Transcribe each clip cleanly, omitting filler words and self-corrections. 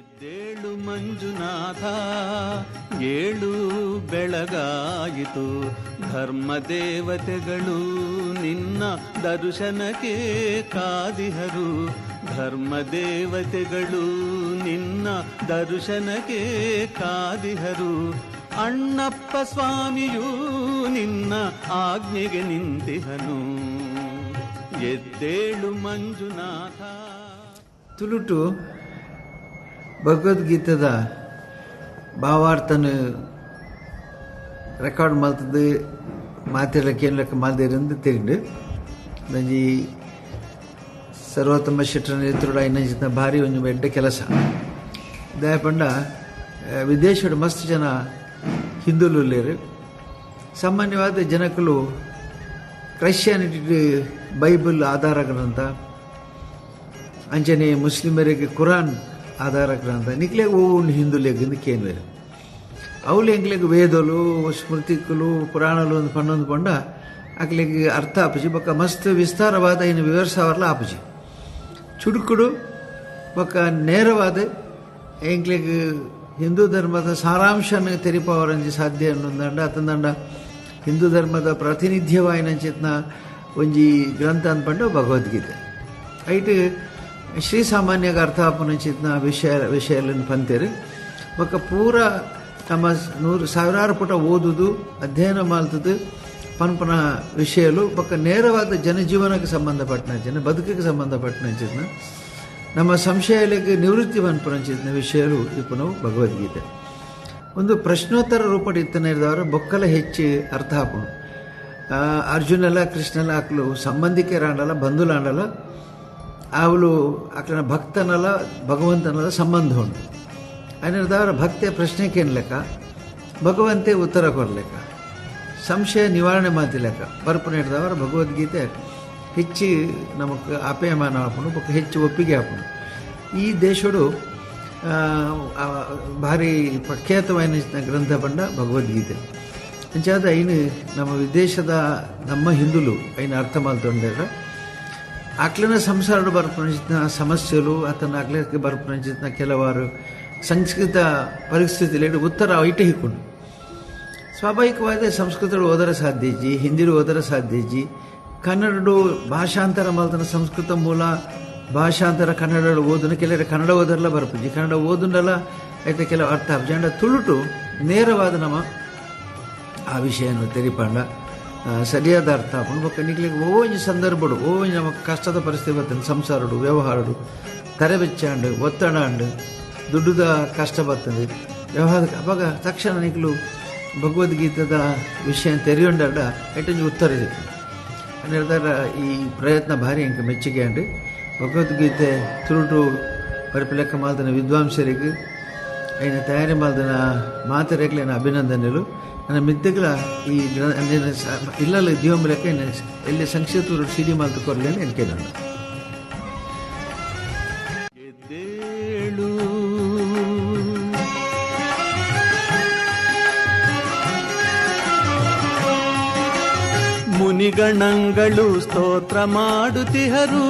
ಎದ್ದೇಳು ಮಂಜುನಾಥ ಏಳು ಬೆಳಗಾಯಿತು, ಧರ್ಮ ದೇವತೆಗಳು ನಿನ್ನ ದರ್ಶನಕ್ಕೆ ಕಾದಿಹರು, ಧರ್ಮ ದೇವತೆಗಳು ನಿನ್ನ ದರ್ಶನಕ್ಕೆ ಕಾದಿಹರು. ಅಣ್ಣಪ್ಪ ಸ್ವಾಮಿಯೂ ನಿನ್ನ ಆಜ್ಞೆಗೆ ನಿಂತಿಹನು, ಎದ್ದೇಳು ಮಂಜುನಾಥ. ತುಳುಟು ಭಗವದ್ಗೀತೆದ ಭಾವಾರ್ಥನ ರೆಕಾರ್ಡ್ ಮಾಡ್ತದ್ದು ಮಾತಿರಕ್ಕೆ ಏನ್ಲಕ್ಕ ಮಾಲ್ದೇರಿಂದ ತಿಳಿದು ನಂಜಿ ಸರ್ವೋತ್ತಮ ಶೆಟ್ಟರ ನೇತೃಡ ಇನ್ನೊಂಜಿನ ಭಾರಿ ಒಂದು ಎಡ್ಡ ಕೆಲಸ ದಯಪಂಡ ವಿದೇಶದ ಮಸ್ತ್ ಜನ ಹಿಂದುಲುಲ್ಲೇರು. ಸಾಮಾನ್ಯವಾದ ಜನಕಲು ಕ್ರೈಶ್ಚಿಯಾನಿಟಿ ಬೈಬಲ್ ಆಧಾರ ಗ್ರಂಥ, ಅಂಚನೆ ಮುಸ್ಲಿಮರಿಗೆ ಕುರಾನ್ ಆಧಾರ ಗ್ರಂಥ, ನಿಕ್ಲೆಗ್ ಓನ್ ಹಿಂದುಲೆಗ್ ಕೇನು ಬೇರೆ ಅವಳು ಎಂಕ್ಲೆಗ್ ವೇದಲು ಸ್ಮೃತಿಕಲು ಪುರಾಣಲು ಒಂದು ಪನ್ನೊಂದು ಪಂಡ ಅಕ್ಲೆಗ್ ಅರ್ಥ ಆಪುಜಿ ಬೊಕ್ಕ ಮಸ್ತ್ ವಿಸ್ತಾರವಾದ ಇನ್ನು ವಿವರಿಸವರ್ಲ ಆಪುಜಿ ಚುಡುಕುಡು ಬೊಕ್ಕ ನೇರವಾದ ಎಂಕ್ಲೆಗ್ ಹಿಂದೂ ಧರ್ಮದ ಸಾರಾಂಶನ ತೆರಿಪವರಂಜಿ ಸಾಧ್ಯ ಅನ್ನೊಂದಂಡ ಅತಂದಂಡ ಹಿಂದೂ ಧರ್ಮದ ಪ್ರಾತಿನಿಧ್ಯವಾಯಿನಂಚಿತ್ನ ಒಂಜಿ ಗ್ರಂಥ ಅಂದ್ಪಂಡು ಭಗವದ್ಗೀತೆ ಐಟ್ ಶ್ರೀಸಾಮಾನ್ಯಗ ಅರ್ಥ ಆಪುನಂಚಿತ್ನ ವಿಷಯಗಳನ್ನು ಪಂತೇರು ಬೊಕ್ಕ ಪೂರ ನಮ್ಮ ಸಾವಿರಾರು ಪುಟ ಓದುದು ಅಧ್ಯಯನ ಮಾಡ್ತದ್ದು ಪನ್ಪನ ವಿಷಯಲು ಬೊಕ್ಕ ನೇರವಾದ ಜನಜೀವನಕ್ಕೆ ಸಂಬಂಧಪಟ್ಟನ ಜನ ಬದುಕಿಗೆ ಸಂಬಂಧಪಟ್ಟನಂಚಿತ್ನ ನಮ್ಮ ಸಂಶಯಗಳಿಗೆ ನಿವೃತ್ತಿ ಪನ್ಪನಂಚಿತ್ನ ವಿಷಯಲು ಇಪ್ಪು ಭಗವದ್ಗೀತೆ ಒಂದು ಪ್ರಶ್ನೋತ್ತರ ರೂಪದ ಇತ್ತನೇರಿದವರ ಬೊಕ್ಕಲ ಹೆಚ್ಚು ಅರ್ಥ ಹಾಪುನು. ಅರ್ಜುನಲ್ಲ ಕೃಷ್ಣಲ್ಲ ಆಕಲು ಸಂಬಂಧಿಕರಾಂಡಲ್ಲ ಬಂಧುಲಾಂಡಲ್ಲ ಅವಳು ಆಕನ ಭಕ್ತನಲ್ಲ ಭಗವಂತನಲ್ಲ ಸಂಬಂಧ ಉಂಟು ಅನ್ನಿರ್ದವರ ಭಕ್ತಿಯ ಪ್ರಶ್ನೆಗೇನು ಲೆಕ್ಕ, ಭಗವಂತೆ ಉತ್ತರ ಕೊರಲೆಕ್ಕ, ಸಂಶಯ ನಿವಾರಣೆ ಮಾತಿಲೆಕ್ಕ ಬರ್ಪು ಹಿಡ್ದವರ ಭಗವದ್ಗೀತೆ ಹೆಚ್ಚು ನಮಗೆ ಆಪೇಯಮಾನ ಹಾಪುನು ಬೊಕ್ಕ ಹೆಚ್ಚು ಒಪ್ಪಿಗೆ ಹಾಪುನು. ಈ ದೇಶಡು ಭಾರಿ ಪ್ರಖ್ಯಾತವಾದ ಗ್ರಂಥ ಬಂಡ ಭಗವದ್ಗೀತೆ ಅಂಚಾದ ಐನು ನಮ್ಮ ವಿದೇಶದ ನಮ್ಮ ಹಿಂದುಲು ಐನು ಅರ್ಥ ಮಾಡ್ಕೊಂಡ್ರ ಆಕ್ಲನ ಸಂಸಾರ ಬರ್ಪಣಿಸಿದ ಸಮಸ್ಯೆಗಳು ಆತನ ಆಕ್ಲಕ್ಕೆ ಬರ್ಪಣಿಸಿದ ಕೆಲವಾರು ಸಂಸ್ಕೃತ ಪರಿಸ್ಥಿತಿಯಲ್ಲಿ ಉತ್ತರ ಐಟೆ ಹಿಕ್ಕೊಂಡು ಸ್ವಾಭಾವಿಕವಾದ ಸಂಸ್ಕೃತಗಳು ಓದರ ಸಾಧ್ಯಜಿ, ಹಿಂದಿಲು ಓದರ ಸಾಧ್ಯಜಿ, ಕನ್ನಡಡು ಭಾಷಾಂತರ ಮಲ್ತನ ಸಂಸ್ಕೃತ ಮೂಲ ಭಾಷಾಂತರ ಕನ್ನಡ ಓದನ ಕೆಲವರು ಕನ್ನಡ ಓದರಲ್ಲ ಬರ್ಪುಜಿ, ಕನ್ನಡ ಓದನಲ್ಲ ಆಯ್ತು ಕೆಲವು ಅರ್ಥ ಆಪ್ಜಂಡ ತುಳುಟು ನೇರವಾದ ನಮ್ಮ ಆ ವಿಷಯವನ್ನು ತೆರಿಪಂಡ ಸರಿಯಾದ ಅರ್ಥ ಹಾಕೊಂಡು ಬೊಕ್ಕ ನಿಕ್ಲಿಗೆ ಓಂಜಿ ಸಂದರ್ಭಡು ಓಂಜಿ ನಮಗೆ ಕಷ್ಟದ ಪರಿಸ್ಥಿತಿ ಬರ್ತದೆ, ಸಂಸಾರಡು ವ್ಯವಹಾರಡು ಕರೆಬೆಚ್ಚಾಂಡು ಒತ್ತಡ ಅಂಡು ದುಡ್ಡುದ ಕಷ್ಟ ಬರ್ತದೆ ವ್ಯವಹಾರ ಅವಾಗ ತಕ್ಷಣ ನಿಕ್ಲು ಭಗವದ್ಗೀತೆದ ವಿಷಯ ತೆರೆಯೊಂಡ ಐಟೊಂಜಿ ಉತ್ತರ ಸಿಕ್ತು ನಿರ್ಧಾರ. ಈ ಪ್ರಯತ್ನ ಭಾರಿ ಎಂಕ ಮೆಚ್ಚುಗೆ ಅಂಡು ಭಗವದ್ಗೀತೆ ತುಳುಟು ಪರಿಪಿಲೆಕ್ಕ ಮಾಲ್ದನ ವಿದ್ವಾಂಸರಿಗೆ ಐನ ತಯಾರಿ ಮಾಲ್ದನ ಮಾತರೆಗ್ಲಿನ ಅಭಿನಂದನೆಗಳು. ನನ್ನ ಮಿದ್ದಗಳ ಈ ಇಲ್ಲಲ್ಲ ದಿವಂಬಲೆಕ್ಕ ಎಲ್ಲಿ ಸಂಕ್ಷಿಪ್ತ ಸಿಡಿ ಮಾಲ್ತು ಕೊರಲೇನು ಎನ್ಕೆ ನಾನು ಎದ್ದೇಳು ಮುನಿಗಣಗಳು ಸ್ತೋತ್ರ ಮಾಡುತ್ತಿಹರು,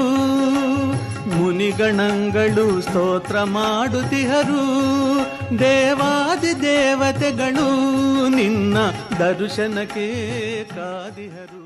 ಮುನಿಗಣಗಳು ಸ್ತೋತ್ರ ಮಾಡುತ್ತಿಹರು, ದೇವಾದಿ ದೇವತೆಗಳು ನಿನ್ನ ದರ್ಶನಕ್ಕೆ ಕಾದಿಹರು.